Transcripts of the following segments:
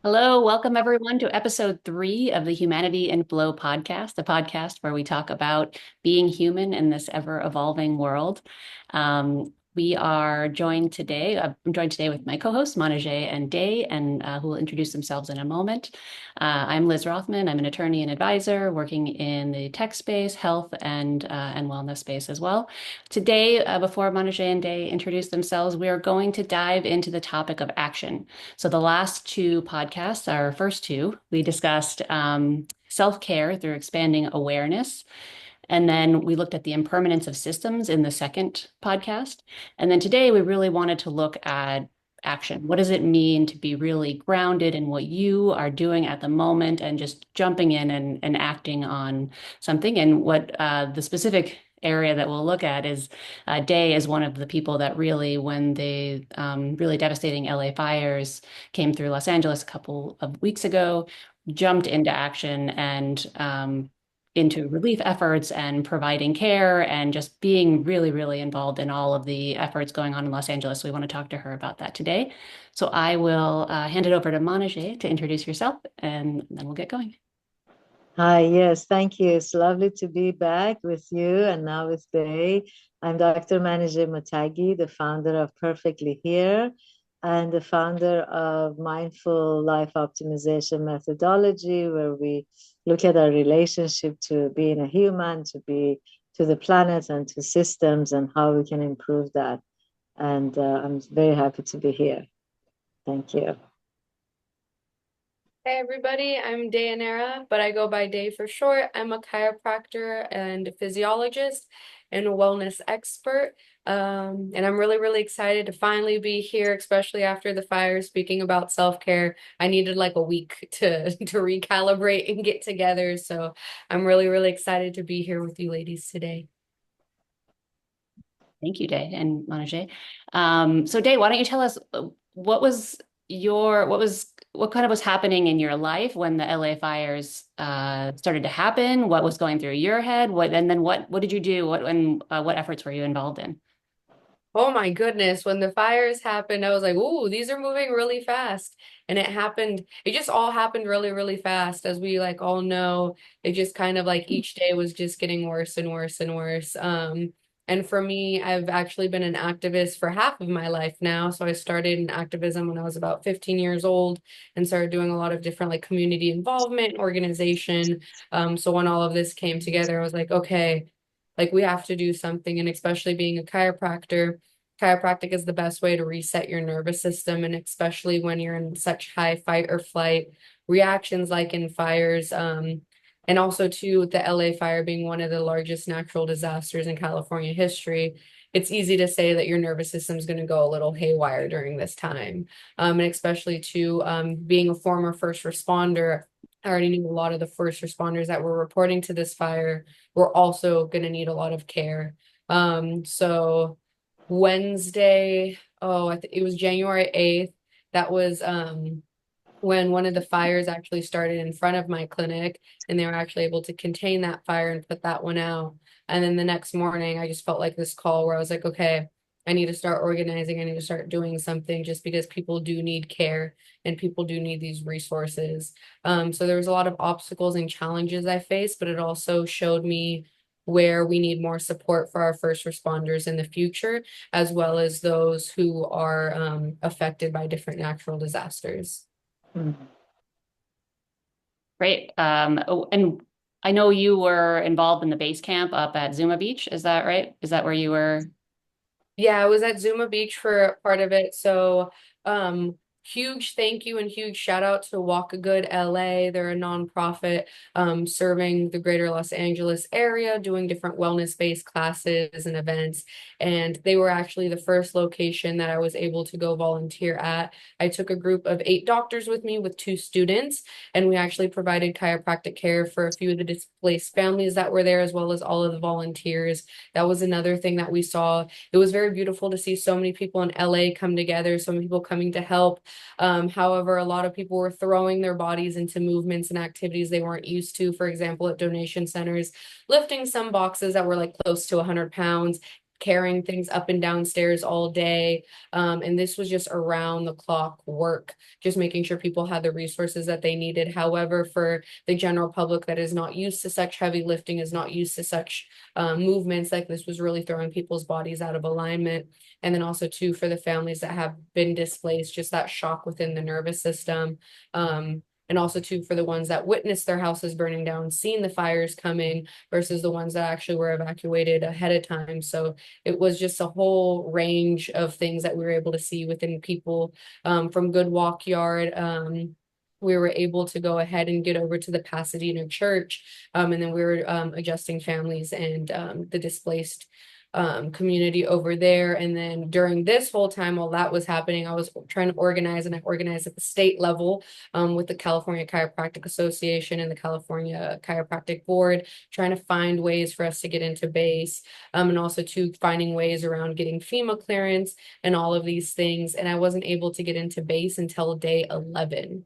Hello, welcome everyone to episode 3 of the Humanity in Flow podcast, the podcast where we talk about being human in this ever-evolving world. We are joined today. I'm joined today with my co-hosts, Monajay and Day, and who will introduce themselves in a moment. I'm Liz Rothman. I'm an attorney and advisor working in the tech space, health, and wellness space as well. Today, before Monajay and Day introduce themselves, we are going to dive into the topic of action. So the last two podcasts, our first two, we discussed self-care through expanding awareness. And then we looked at the impermanence of systems in the second podcast. And then today we really wanted to look at action. What does it mean to be really grounded in what you are doing at the moment and just jumping in and acting on something? And what the specific area that we'll look at is Day is one of the people that really, when the really devastating LA fires came through Los Angeles a couple of weeks ago, jumped into action and into relief efforts and providing care and just being really, really involved in all of the efforts going on in Los Angeles. We want to talk to her about that today. So I will hand it over to Monajay to introduce yourself, and then we'll get going. Hi, yes, thank you. It's lovely to be back with you and now with Day. I'm Dr. Manijay Mutagi, the founder of Perfectly Here and the founder of Mindful Life Optimization Methodology, where we look at our relationship to being a human, to be to the planet and to systems and how we can improve that. And I'm very happy to be here. Thank you. Hey everybody, I'm Dayanara, but I go by Day for short. I'm a chiropractor and a physiologist and a wellness expert. And I'm really, really excited to finally be here, especially after the fire, speaking about self-care. I needed like a week to recalibrate and get together. So I'm really, really excited to be here with you ladies today. Thank you, Day and Monajay. So Day, why don't you tell us what was what kind of was happening in your life when the LA fires started to happen? What was going through your head? And then what did you do? What efforts were you involved in? Oh my goodness, when the fires happened, I was like, "Ooh, these are moving really fast." And it just all happened really, really fast. As we like all know, it just kind of like each day was just getting worse and worse and worse. And for me, I've actually been an activist for half of my life now. So I started in activism when I was about 15 years old and started doing a lot of different like community involvement, organization. So when all of this came together, I was like, okay, like we have to do something. And especially being a chiropractic is the best way to reset your nervous system. And especially when you're in such high fight or flight reactions, like in fires. And also too, the LA fire being one of the largest natural disasters in California history, it's easy to say that your nervous system is going to go a little haywire during this time. And especially too, being a former first responder, I already knew a lot of the first responders that were reporting to this fire were also going to need a lot of care. So Wednesday, it was January 8th. That was when one of the fires actually started in front of my clinic, and they were actually able to contain that fire and put that one out. And then the next morning, I just felt like this call where I was like, okay, I need to start organizing. I need to start doing something just because people do need care and people do need these resources. So there was a lot of obstacles and challenges I faced, but it also showed me where we need more support for our first responders in the future, as well as those who are affected by different natural disasters. Mhm. Great. And I know you were involved in the base camp up at Zuma Beach. Is that right? Is that where you were? Yeah, I was at Zuma Beach for part of it. So, huge thank you and huge shout out to Walk a Good LA. They're a nonprofit serving the greater Los Angeles area, doing different wellness-based classes and events. And they were actually the first location that I was able to go volunteer at. I took a group of 8 doctors with me with 2 students, and we actually provided chiropractic care for a few of the displaced families that were there, as well as all of the volunteers. That was another thing that we saw. It was very beautiful to see so many people in LA come together, so many people coming to help. However, a lot of people were throwing their bodies into movements and activities they weren't used to. For example, at donation centers, lifting some boxes that were like close to 100 pounds, carrying things up and downstairs all day. And this was just around the clock work, just making sure people had the resources that they needed. However, for the general public that is not used to such heavy lifting, is not used to such movements, like this was really throwing people's bodies out of alignment. And then also too, for the families that have been displaced, just that shock within the nervous system. And also too, for the ones that witnessed their houses burning down, seen the fires coming, versus the ones that actually were evacuated ahead of time. So it was just a whole range of things that we were able to see within people, from Good Walk Yard. We were able to go ahead and get over to the Pasadena church. And then we were adjusting families and the displaced community over there. And then during this whole time, while that was happening, I was trying to organize, and I organized at the state level with the California Chiropractic Association and the California Chiropractic Board, trying to find ways for us to get into base, and also to finding ways around getting FEMA clearance and all of these things. And I wasn't able to get into base until day 11.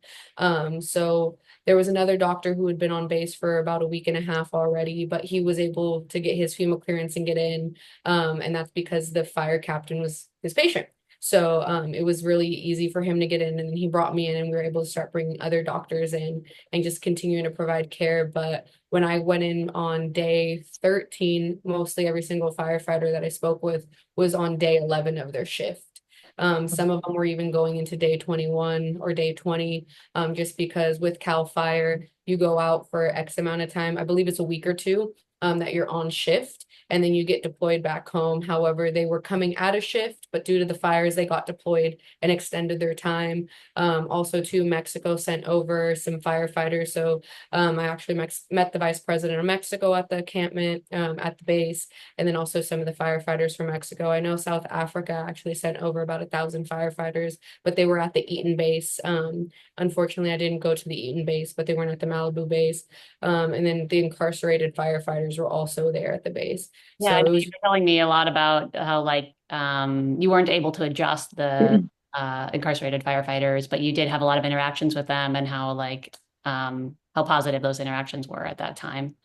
So there was another doctor who had been on base for about a week and a half already, but he was able to get his FEMA clearance and get in. And that's because the fire captain was his patient. So it was really easy for him to get in, and then he brought me in, and we were able to start bringing other doctors in and just continuing to provide care. But when I went in on day 13, mostly every single firefighter that I spoke with was on day 11 of their shift. Some of them were even going into day 21 or day 20, just because with CAL FIRE, you go out for X amount of time. I believe it's a week or two that you're on shift, and then you get deployed back home. However, they were coming out of shift, but due to the fires, they got deployed and extended their time. Also, to Mexico sent over some firefighters. So I actually met the vice president of Mexico at the encampment, at the base, and then also some of the firefighters from Mexico. I know South Africa actually sent over about 1,000 firefighters, but they were at the Eaton base. Unfortunately, I didn't go to the Eaton base, but they weren't at the Malibu base. And then the incarcerated firefighters were also there at the base. Yeah, I So know it was you were telling me a lot about how like you weren't able to adjust the incarcerated firefighters, but you did have a lot of interactions with them, and how like how positive those interactions were at that time.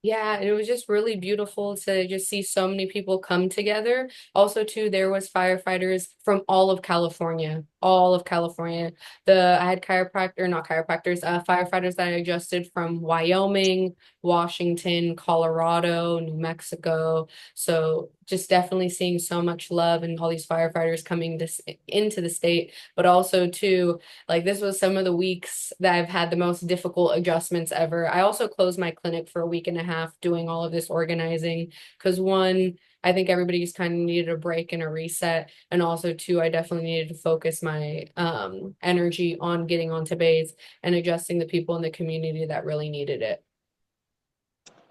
Yeah, it was just really beautiful to just see so many people come together. Also, too, there was firefighters from all of California, all of California. I had not chiropractors, firefighters that I adjusted from Wyoming, Washington, Colorado, New Mexico. So just definitely seeing so much love and all these firefighters coming into the state, but also too, like this was some of the weeks that I've had the most difficult adjustments ever. I also closed my clinic for a week and a half doing all of this organizing, because one, I think everybody just kind of needed a break and a reset. And also two, I definitely needed to focus my energy on getting onto base and adjusting the people in the community that really needed it.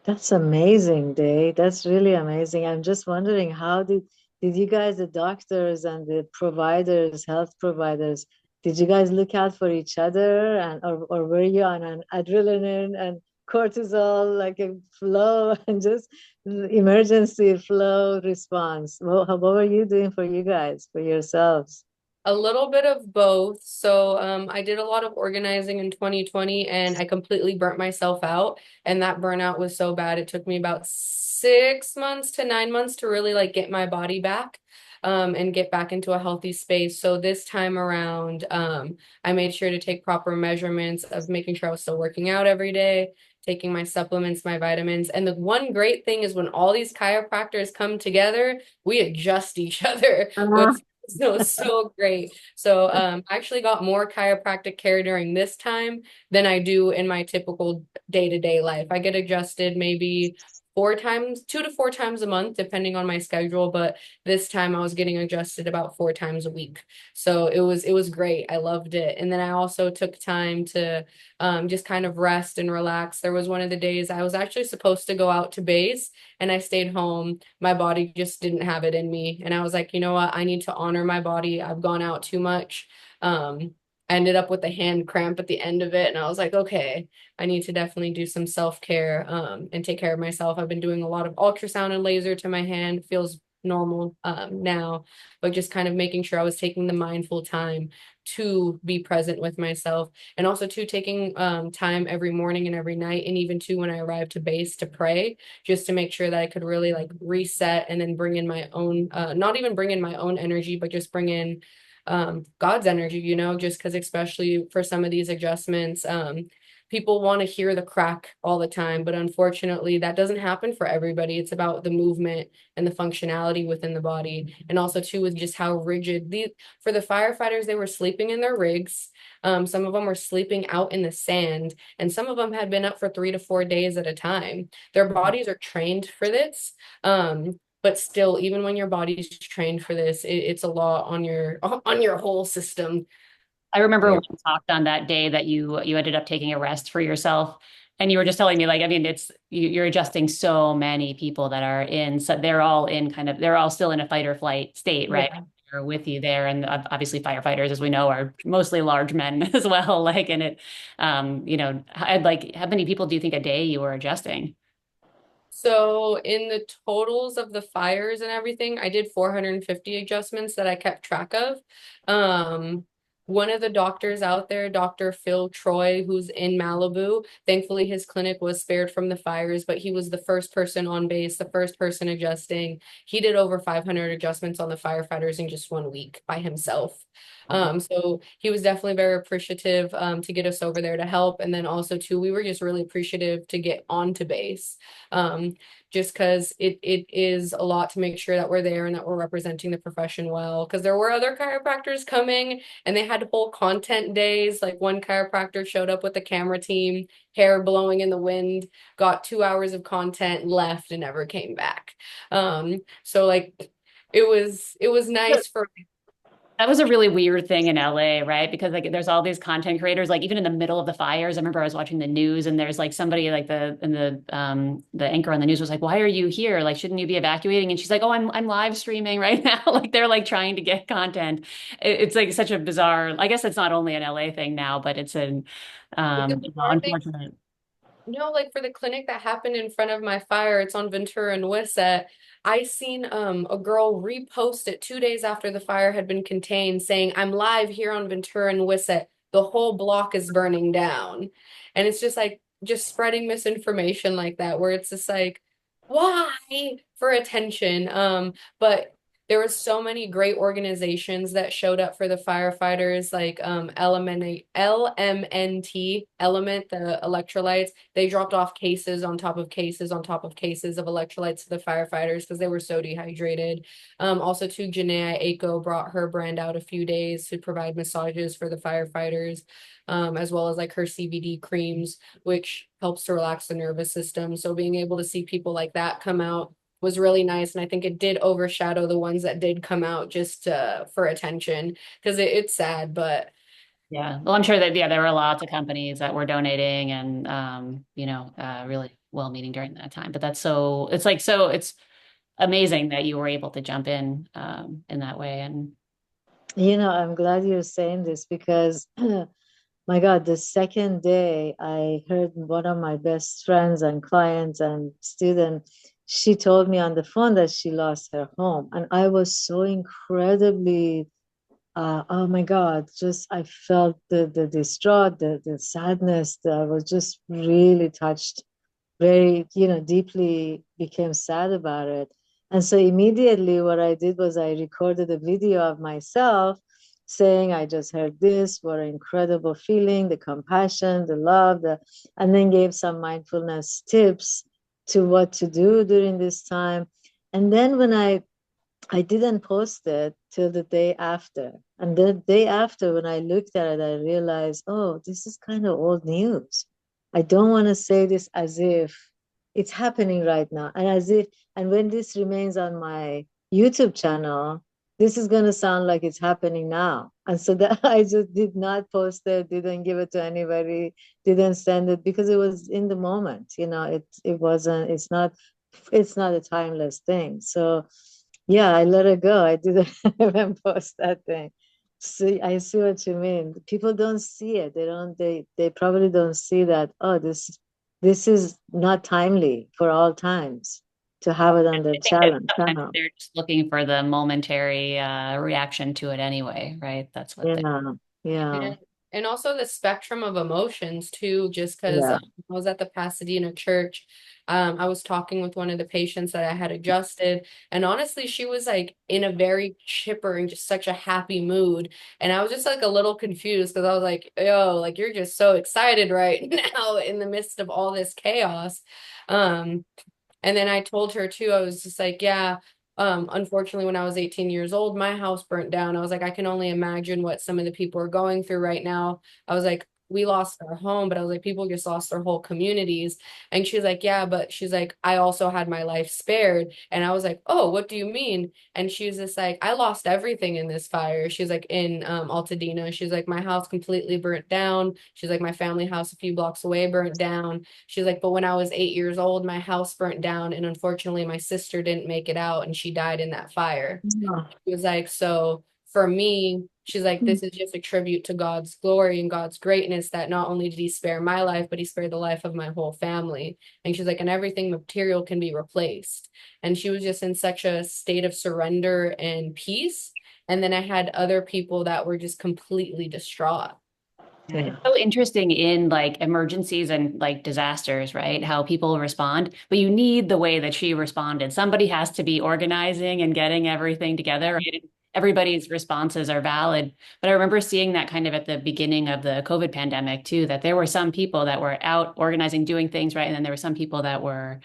That's amazing, Day. That's really amazing. I'm just wondering, how did you guys, the doctors and the providers, health providers, did you guys look out for each other, and or were you on an adrenaline and cortisol, like a flow and just emergency flow response? What were you doing for you guys, for yourselves? A little bit of both. So I did a lot of organizing in 2020, and I completely burnt myself out. And that burnout was so bad, it took me about 6 months to 9 months to really like get my body back, and get back into a healthy space. So this time around, I made sure to take proper measurements of making sure I was still working out every day, taking my supplements, my vitamins. And the one great thing is when all these chiropractors come together, we adjust each other, which so great. So I actually got more chiropractic care during this time than I do in my typical day-to-day life. I get adjusted maybe 4 times, 2 to 4 times a month, depending on my schedule. But this time I was getting adjusted about 4 times a week. So it was great. I loved it. And then I also took time to just kind of rest and relax. There was one of the days I was actually supposed to go out to base, and I stayed home. My body just didn't have it in me. And I was like, you know what? I need to honor my body. I've gone out too much. I ended up with a hand cramp at the end of it. And I was like, okay, I need to definitely do some self-care, and take care of myself. I've been doing a lot of ultrasound and laser to my hand. Feels normal now, but just kind of making sure I was taking the mindful time to be present with myself, and also to taking time every morning and every night, and even too when I arrived to base, to pray, just to make sure that I could really like reset and then bring in my own not even bring in my own energy, but just bring in God's energy, you know, just because especially for some of these adjustments, people want to hear the crack all the time, but unfortunately that doesn't happen for everybody. It's about the movement and the functionality within the body, and also too with just how rigid the for the firefighters, they were sleeping in their rigs. Some of them were sleeping out in the sand, and some of them had been up for 3 to 4 days at a time. Their bodies are trained for this. But still, even when your body's trained for this, it's a lot on your whole system. I remember Yeah. we talked on that day that you ended up taking a rest for yourself. And you were just telling me, like, I mean, you're adjusting so many people that are in, so they're all in kind of, they're all still in a fight or flight state, right? Yeah. They're with you there. And obviously firefighters, as we know, are mostly large men as well. Like, and it, I'd like, how many people do you think a day you were adjusting? So in the totals of the fires and everything, I did 450 adjustments that I kept track of. Um, One of the doctors out there, Dr. Phil Troy, who's in Malibu, thankfully his clinic was spared from the fires, but he was the first person on base, the first person adjusting. He did over 500 adjustments on the firefighters in just 1 week by himself. So he was definitely very appreciative to get us over there to help. And then also too, we were just really appreciative to get onto base. Um, just because it is a lot to make sure that we're there and that we're representing the profession well. Because there were other chiropractors coming and they had whole content days. Like one chiropractor showed up with the camera team, hair blowing in the wind, got 2 hours of content, left, and never came back. So like it was nice for. That was a really weird thing in LA, right? Because like there's all these content creators, like even in the middle of the fires. I remember I was watching the news and there's like somebody like the anchor on the news was like, "Why are you here? Like, shouldn't you be evacuating?" And she's like, "Oh, I'm live streaming right now." Like they're like trying to get content. It's like such a bizarre, I guess it's not only an LA thing now, but it's an The bizarre thing. unfortunate. No, like for the clinic that happened in front of my fire, it's on Ventura and Wissett. I seen a girl repost it 2 days after the fire had been contained, saying, "I'm live here on Ventura and Wissett. The whole block is burning down." And it's just like just spreading misinformation like that, where it's just like, why? For attention. But there was so many great organizations that showed up for the firefighters, like LMNT, Element, the electrolytes. They dropped off cases on top of cases on top of cases of electrolytes to the firefighters because they were so dehydrated. Also, too, Janaea Aiko brought her brand out a few days to provide massages for the firefighters, as well as like her CBD creams, which helps to relax the nervous system. So being able to see people like that come out was really nice. And I think it did overshadow the ones that did come out just for attention because it's sad, but Yeah. Well, I'm sure that, yeah, there were lots of companies that were donating and, really well-meaning during that time. But that's so, it's like, so it's amazing that you were able to jump in that way. And I'm glad you're saying this because my God, the second day I heard one of my best friends and clients and students, she told me on the phone that she lost her home. And I was so incredibly, oh my God, just I felt the distraught, the sadness. I was just really touched, very, deeply became sad about it. And so immediately what I did was I recorded a video of myself saying, I just heard this, what an incredible feeling, the compassion, the love, and then gave some mindfulness tips to what to do during this time. And then when I didn't post it till the day after. And the day after, when I looked at it, I realized, oh, this is kind of old news. I don't want to say this as if it's happening right now. And when this remains on my YouTube channel, this is going to sound like it's happening now. And so that I just did not post it, didn't give it to anybody, didn't send it because it was in the moment. It wasn't, it's not a timeless thing. So yeah, I let it go. I didn't even post that thing. See, I see what you mean. People don't see it. They probably don't see that, oh, this is not timely for all times. to have it I under think that challenge. sometimes they're just looking for the momentary reaction to it anyway, right? That's what they. Yeah, yeah, And also the spectrum of emotions too, just because yeah. I was at the Pasadena church. I was talking with one of the patients that I had adjusted, and honestly, she was like in a very chipper and just such a happy mood. And I was just like a little confused because I was like, yo, like you're just so excited right now in the midst of all this chaos. Um, and then I told her too, I was just like, yeah, unfortunately, when I was 18 years old, my house burnt down. I was like, I can only imagine what some of the people are going through right now. I was like, we lost our home, but I was like, people just lost their whole communities. And she's like, yeah, but she's like, I also had my life spared. And I was like, oh, what do you mean? And she was just like, I lost everything in this fire. She's like, in Altadena. She's like, my house completely burnt down. She's like, my family house a few blocks away burnt down. She's like, but when I was 8 years old, my house burnt down. And unfortunately, my sister didn't make it out and she died in that fire. Yeah. She was like, so for me, she's like, this is just a tribute to God's glory and God's greatness that not only did he spare my life, but he spared the life of my whole family. And she's like, and everything material can be replaced. And she was just in such a state of surrender and peace. And then I had other people that were just completely distraught. Yeah, it's so interesting in like emergencies and like disasters, right? How people respond, but you need the way that she responded. Somebody has to be organizing and getting everything together, right? Everybody's responses are valid. But I remember seeing that kind of at the beginning of the COVID pandemic too, that there were some people that were out organizing, doing things, right? And then there were some people that were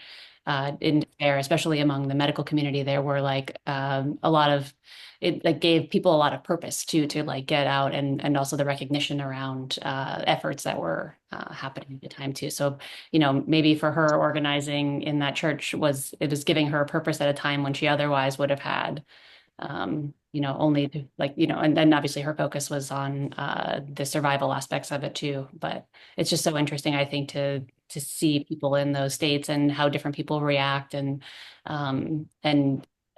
in despair, especially among the medical community. There were like a lot of it like gave people a lot of purpose to like get out and also the recognition around efforts that were happening at the time too. So, maybe for her organizing in that church it was giving her a purpose at a time when she otherwise would have had only like, and then obviously her focus was on the survival aspects of it too. But it's just so interesting, I think, to see people in those states and how different people react and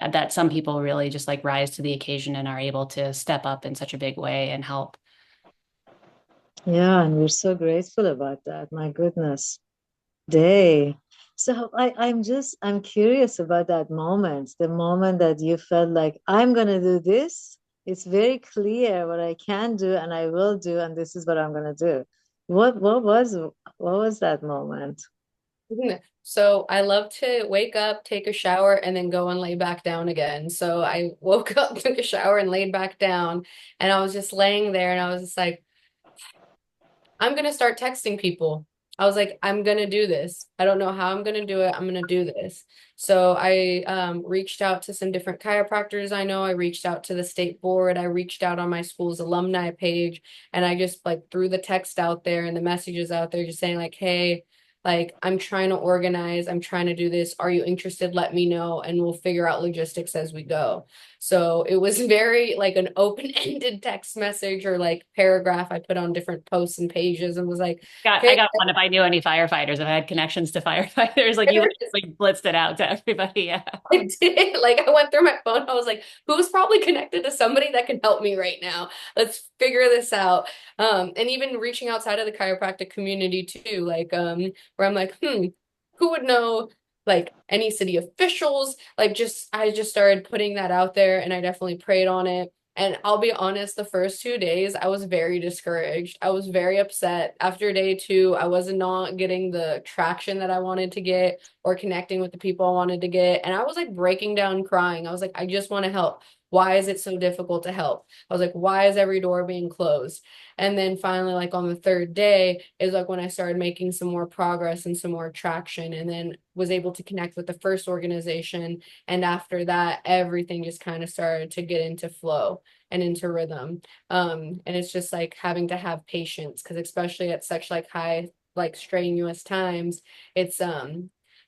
that some people really just like rise to the occasion and are able to step up in such a big way and help. Yeah, and we're so grateful about that. My goodness. Day. So I'm curious about that moment, the moment that you felt like I'm gonna do this. It's very clear what I can do and I will do, and this is what I'm gonna do. What was that moment? So I love to wake up, take a shower, and then go and lay back down again. So I woke up, took a shower, and laid back down. And I was just laying there and I was just like, I'm gonna start texting people. I was like, I'm gonna do this. I don't know how I'm gonna do it. I'm gonna do this. So I reached out to some different chiropractors I know. I reached out to the state board. I reached out on my school's alumni page, and I just like threw the text out there and the messages out there, just saying like, hey, like I'm trying to organize. I'm trying to do this. Are you interested? Let me know, and we'll figure out logistics as we go. So it was very like an open-ended text message or like paragraph I put on different posts and pages and was like, I okay, got one if I knew any firefighters, if I had connections to firefighters, like you like blitzed it out to everybody. Yeah. I did. Like I went through my phone. I was like, who's probably connected to somebody that can help me right now? Let's figure this out. And even reaching outside of the chiropractic community too, like where I'm like, who would know like any city officials? Like just I just started putting that out there and I definitely prayed on it. And I'll be honest, the first 2 days I was very discouraged. I was very upset. After day two, I was not getting the traction that I wanted to get or connecting with the people I wanted to get. And I was like breaking down crying. I was like, I just want to help. Why is it so difficult to help? I was like, why is every door being closed? And then finally, like on the third day, is like when I started making some more progress and some more traction, and then was able to connect with the first organization. And after that, everything just kind of started to get into flow and into rhythm. And it's just like having to have patience because especially at such like high, like strenuous times, it's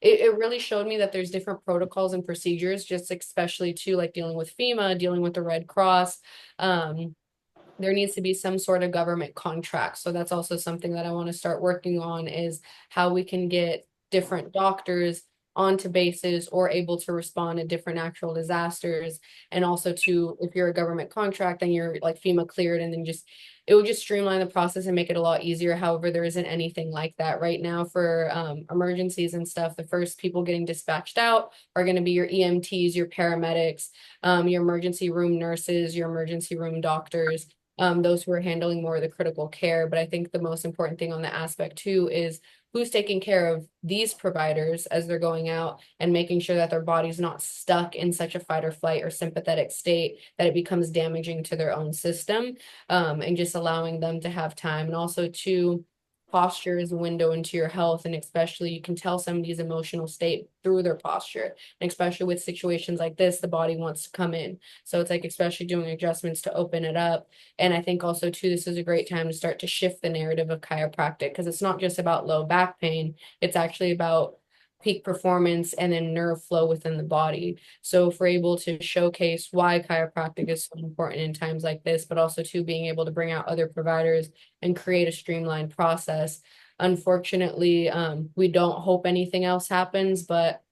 it really showed me that there's different protocols and procedures, just especially too, like dealing with FEMA, dealing with the Red Cross. There needs to be some sort of government contract. So that's also something that I want to start working on is how we can get different doctors onto bases or able to respond to different natural disasters. And also to, if you're a government contract, then you're like FEMA cleared, and then just it would just streamline the process and make it a lot easier. However, there isn't anything like that right now for emergencies and stuff. The first people getting dispatched out are going to be your EMTs, your paramedics, your emergency room nurses, your emergency room doctors, those who are handling more of the critical care. But I think the most important thing on the aspect too is who's taking care of these providers as they're going out and making sure that their body's not stuck in such a fight or flight or sympathetic state that it becomes damaging to their own system, and just allowing them to have time. And also to posture is a window into your health, and especially you can tell somebody's emotional state through their posture, and especially with situations like this, the body wants to come in, so it's like especially doing adjustments to open it up. And I think also too, this is a great time to start to shift the narrative of chiropractic, because it's not just about low back pain, it's actually about peak performance and then nerve flow within the body. So if we're able to showcase why chiropractic is so important in times like this, but also to being able to bring out other providers and create a streamlined process. Unfortunately, we don't hope anything else happens, but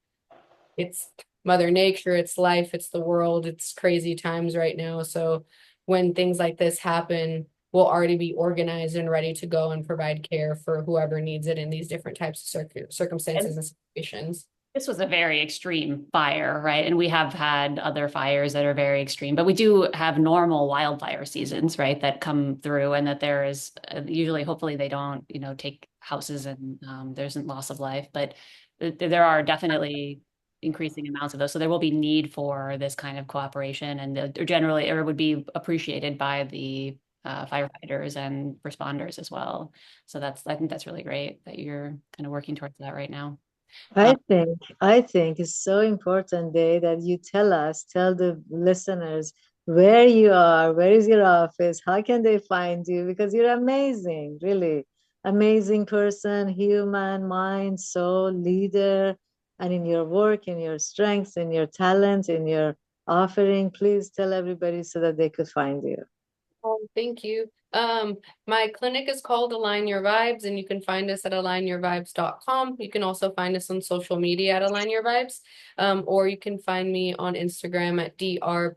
it's Mother Nature, it's life, it's the world, it's crazy times right now. So when things like this happen, we'll already be organized and ready to go and provide care for whoever needs it in these different types of circumstances and situations. This was a very extreme fire, right? And we have had other fires that are very extreme, but we do have normal wildfire seasons, right, that come through, and that there is usually, hopefully, they don't, take houses and there isn't loss of life, but there are definitely increasing amounts of those. So there will be need for this kind of cooperation, and generally, it would be appreciated by the firefighters and responders as well. So I think that's really great that you're kind of working towards that right now. I think it's so important, Day, that you tell the listeners where you are, where is your office, how can they find you? Because you're amazing, really amazing person, human, mind, soul, leader, and in your work, in your strengths, in your talents, in your offering. Please tell everybody so that they could find you. Oh, thank you. My clinic is called Align Your Vibes, and you can find us at alignyourvibes.com. You can also find us on social media at Align Your Vibes, or you can find me on Instagram at dr.day__.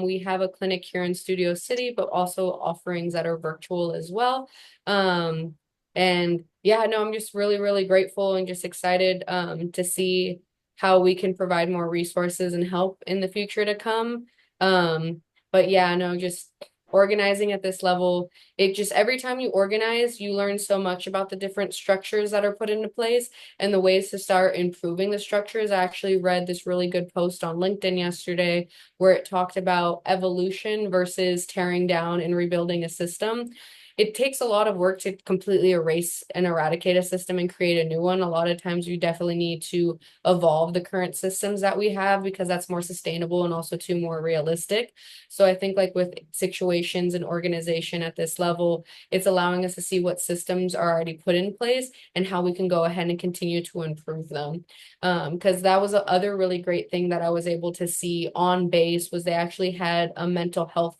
We have a clinic here in Studio City, but also offerings that are virtual as well. And yeah, no, I'm just really, really grateful and just excited to see how we can provide more resources and help in the future to come. But yeah, no, just organizing at this level, it just every time you organize, you learn so much about the different structures that are put into place and the ways to start improving the structures. I actually read this really good post on LinkedIn yesterday where it talked about evolution versus tearing down and rebuilding a system. It takes a lot of work to completely erase and eradicate a system and create a new one. A lot of times you definitely need to evolve the current systems that we have because that's more sustainable and also too more realistic. So I think like with situations and organization at this level, it's allowing us to see what systems are already put in place and how we can go ahead and continue to improve them. Because that was a other really great thing that I was able to see on base was they actually had a mental health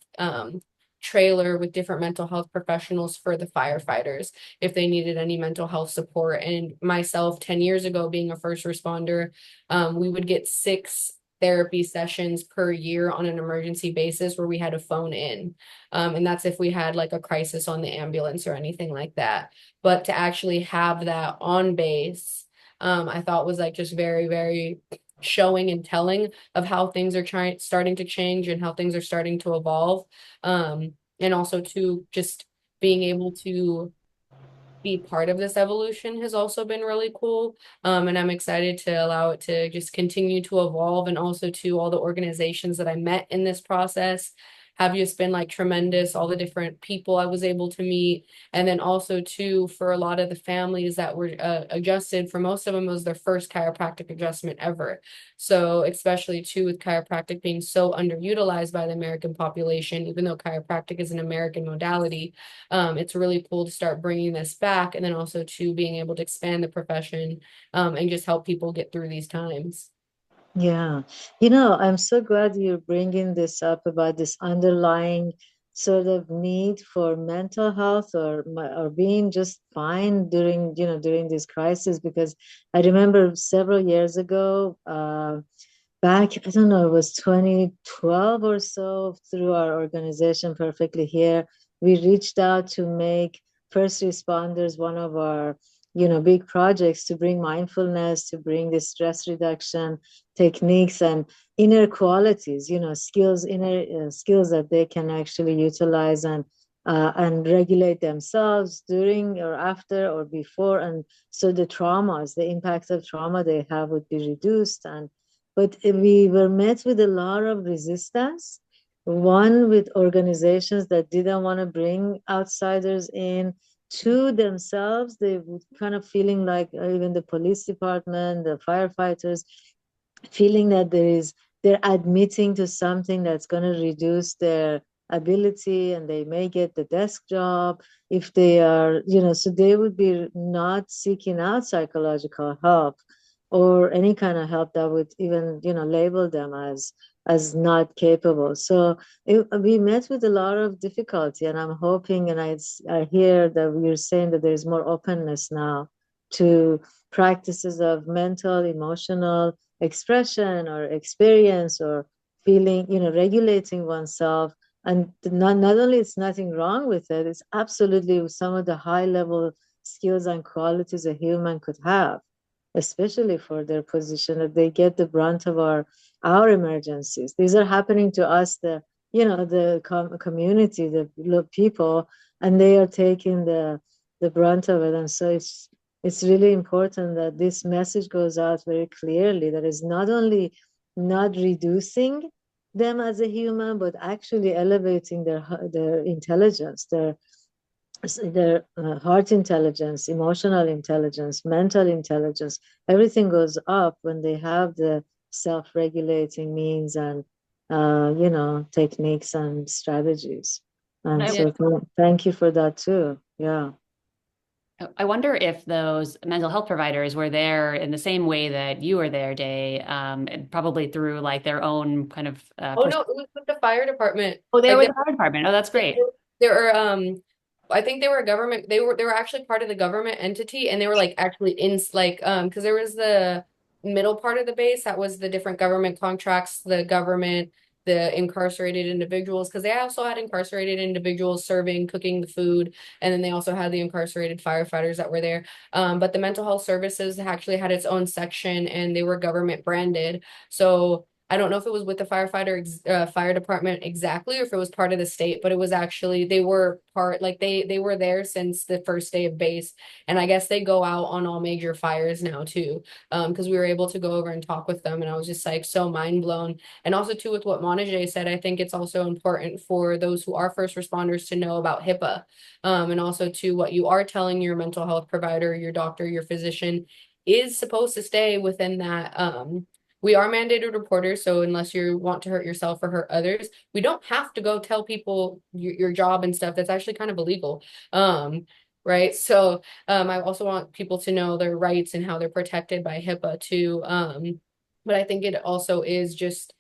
trailer with different mental health professionals for the firefighters if they needed any mental health support. And myself, 10 years ago, being a first responder, we would get 6 therapy sessions per year on an emergency basis where we had to phone in. And that's if we had like a crisis on the ambulance or anything like that. But to actually have that on base, I thought was like just very, very showing and telling of how things are starting to change and how things are starting to evolve. And also to just being able to be part of this evolution has also been really cool. And I'm excited to allow it to just continue to evolve, and also to all the organizations that I met in this process have just been like tremendous, all the different people I was able to meet. And then also too, for a lot of the families that were adjusted, for most of them, it was their first chiropractic adjustment ever. So especially too with chiropractic being so underutilized by the American population, even though chiropractic is an American modality, it's really cool to start bringing this back, and then also to being able to expand the profession, and just help people get through these times. Yeah. I'm so glad you're bringing this up about this underlying sort of need for mental health or being just fine during, during this crisis. Because I remember several years ago, back, I don't know, it was 2012 or so, through our organization Perfectly Here, we reached out to make first responders one of our, big projects, to bring mindfulness, to bring the stress reduction techniques and inner qualities, skills, inner skills that they can actually utilize and regulate themselves during or after or before. And so the traumas, the impact of trauma they have would be reduced. But we were met with a lot of resistance. One, with organizations that didn't want to bring outsiders in. Two, themselves, they were kind of feeling like, even the police department, the firefighters, feeling that they're admitting to something that's going to reduce their ability, and they may get the desk job if they are, so they would be not seeking out psychological help or any kind of help that would even, label them as not capable. So we met with a lot of difficulty, and I'm hoping, and I hear that you're saying that there's more openness now to practices of mental, emotional expression or experience, or feeling, regulating oneself. And not only it's nothing wrong with it, it's absolutely some of the high level skills and qualities a human could have, especially for their position, that they get the brunt of our emergencies. These are happening to us, the community, the people, and they are taking the brunt of it. And so it's really important that this message goes out very clearly, that is not only not reducing them as a human, but actually elevating their intelligence, their heart intelligence, emotional intelligence, mental intelligence. Everything goes up when they have the self-regulating means and, techniques and strategies. And I, so thank you for that too. Yeah. I wonder if those mental health providers were there in the same way that you were there, Day, and probably through like their own kind of Oh no, it was with the fire department. Oh, they were Like with the fire department. Oh, that's great. they were I think they were a government, they were actually part of the government entity, and they were like actually in like because there was the middle part of the base that was the different government contracts, the government, the incarcerated individuals, because they also had incarcerated individuals serving, cooking the food, and then they also had the incarcerated firefighters that were there. But the mental health services actually had its own section, and they were government branded. So I don't know if it was with the fire department exactly, or if it was part of the state, but it was actually, they were part, like they were there since the first day of base. And I guess they go out on all major fires now too. Because we were able to go over and talk with them, and I was just like so mind blown. And also too, with what Monaje said, I think it's also important for those who are first responders to know about HIPAA. And also to what you are telling your mental health provider, your doctor, your physician is supposed to stay within that we are mandated reporters, so unless you want to hurt yourself or hurt others, we don't have to go tell people your job and stuff. That's actually kind of illegal. Right? So I also want people to know their rights and how they're protected by HIPAA too. But I think it also is just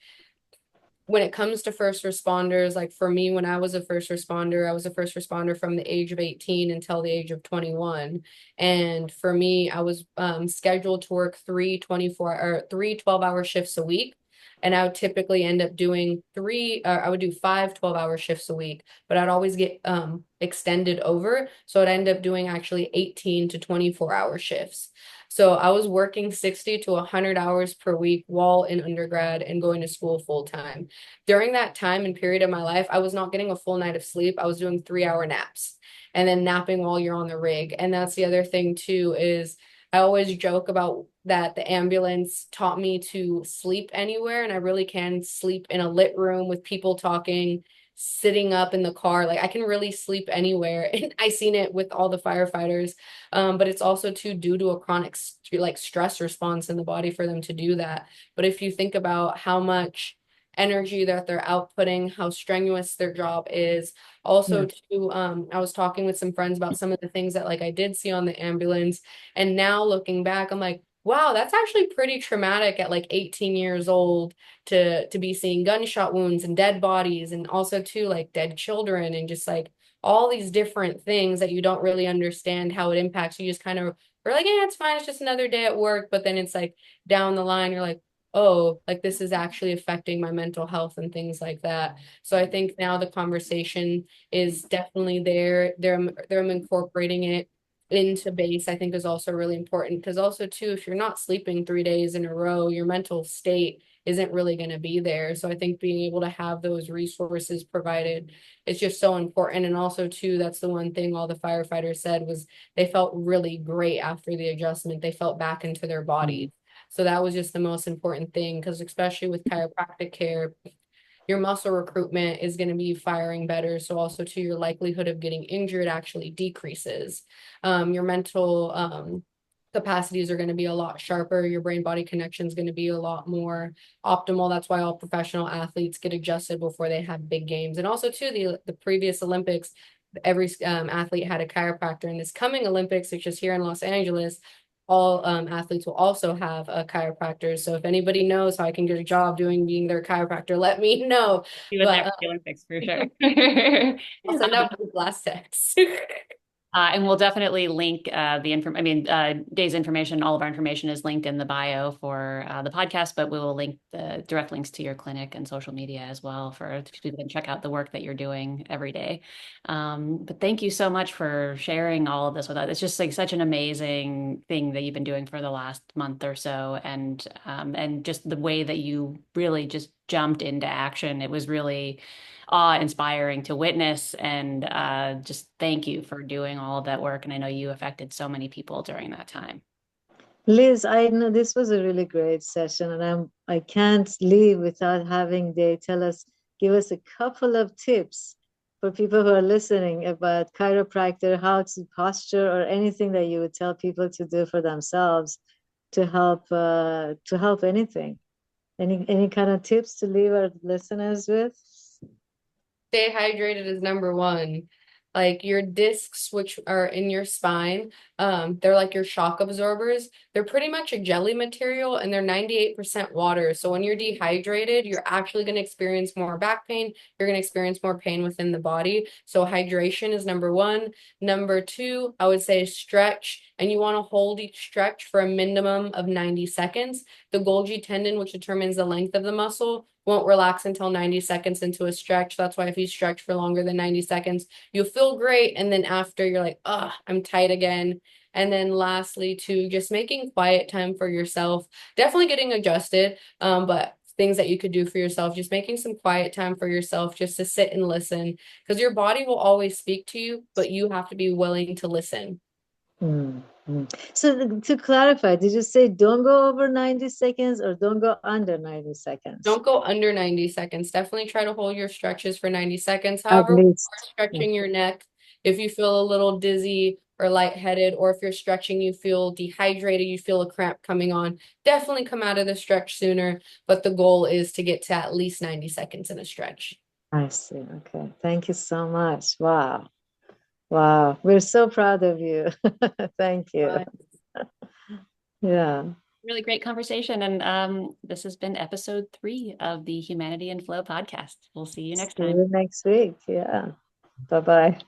when it comes to first responders, like for me, when I was a first responder, I was a first responder from the age of 18 until the age of 21. And for me, I was scheduled to work 3 12-hour shifts a week. And I would typically end up doing I would do 5 12-hour shifts a week, but I'd always get extended over. So I'd end up doing actually 18 to 24-hour shifts. So I was working 60 to 100 hours per week while in undergrad and going to school full time. During that time and period of my life, I was not getting a full night of sleep. I was doing 3 hour naps and then napping while you're on the rig. And that's the other thing too, is I always joke about that the ambulance taught me to sleep anywhere, and I really can sleep in a lit room with people talking, sitting up in the car. Like I can really sleep anywhere. And I seen it with all the firefighters. But it's also too due to a chronic like stress response in the body for them to do that. But if you think about how much energy that they're outputting, how strenuous their job is. Also, Yeah. too, I was talking with some friends about some of the things that like I did see on the ambulance, and now looking back, I'm like, Wow, that's actually pretty traumatic at like 18 years old to be seeing gunshot wounds and dead bodies and also too like dead children and just like all these different things that you don't really understand how it impacts. You just kind of are like, yeah, it's fine, it's just another day at work. But then it's like down the line, you're like, oh, like this is actually affecting my mental health and things like that. So I think now the conversation is definitely there. They're incorporating it into base, I think is also really important because also too, if you're not sleeping 3 days in a row, your mental state isn't really going to be there. So I think being able to have those resources provided is just so important. And also too, that's the one thing all the firefighters said was they felt really great after the adjustment. They felt back into their bodies. So that was just the most important thing because especially with chiropractic care, your muscle recruitment is going to be firing better. So also to your likelihood of getting injured actually decreases. Your mental capacities are going to be a lot sharper. Your brain body connection is going to be a lot more optimal. That's why all professional athletes get adjusted before they have big games. And also too, the previous Olympics, every athlete had a chiropractor. In this coming Olympics, which is here in Los Angeles, all athletes will also have a chiropractor. So if anybody knows how I can get a job being their chiropractor, let me know. See what But that the Olympics for sure. I'll send out a blast text. And we'll definitely link the info. I mean, Day's information, all of our information is linked in the bio for the podcast, but we will link the direct links to your clinic and social media as well for people to check out the work that you're doing every day. But thank you so much for sharing all of this with us. It's just like such an amazing thing that you've been doing for the last month or so, and just the way that you really just jumped into action. It was really awe-inspiring to witness. And just thank you for doing all of that work. And I know you affected so many people during that time. Liz, I know this was a really great session, and I can't leave without having they give us a couple of tips for people who are listening about chiropractor, how to posture, or anything that you would tell people to do for themselves to help anything. Any kind of tips to leave our listeners with? Stay hydrated is number one. Like your discs, which are in your spine, they're like your shock absorbers. They're pretty much a jelly material and they're 98% water. So when you're dehydrated, you're actually going to experience more back pain. You're going to experience more pain within the body. So hydration is number one. Number two, I would say stretch, and you want to hold each stretch for a minimum of 90 seconds. The Golgi tendon, which determines the length of the muscle, won't relax until 90 seconds into a stretch. That's why if you stretch for longer than 90 seconds, you'll feel great. And then after you're like, oh, I'm tight again. And then lastly, too, just making quiet time for yourself, definitely getting adjusted. But things that you could do for yourself, just making some quiet time for yourself, just to sit and listen, because your body will always speak to you, but you have to be willing to listen. Mm-hmm. So to clarify, did you say don't go over 90 seconds or don't go under 90 seconds? Don't go under 90 seconds. Definitely try to hold your stretches for 90 seconds. At However, when least. you're stretching your neck, if you feel a little dizzy or lightheaded, or if you're stretching, you feel dehydrated, you feel a cramp coming on, definitely come out of the stretch sooner. But the goal is to get to at least 90 seconds in a stretch. I see. Okay. Thank you so much. Wow. Wow. We're so proud of you. Thank you. Yeah. Really great conversation. And this has been episode 3 of the Humanity and Flow podcast. We'll see you next See time. you next week. Yeah. Bye-bye.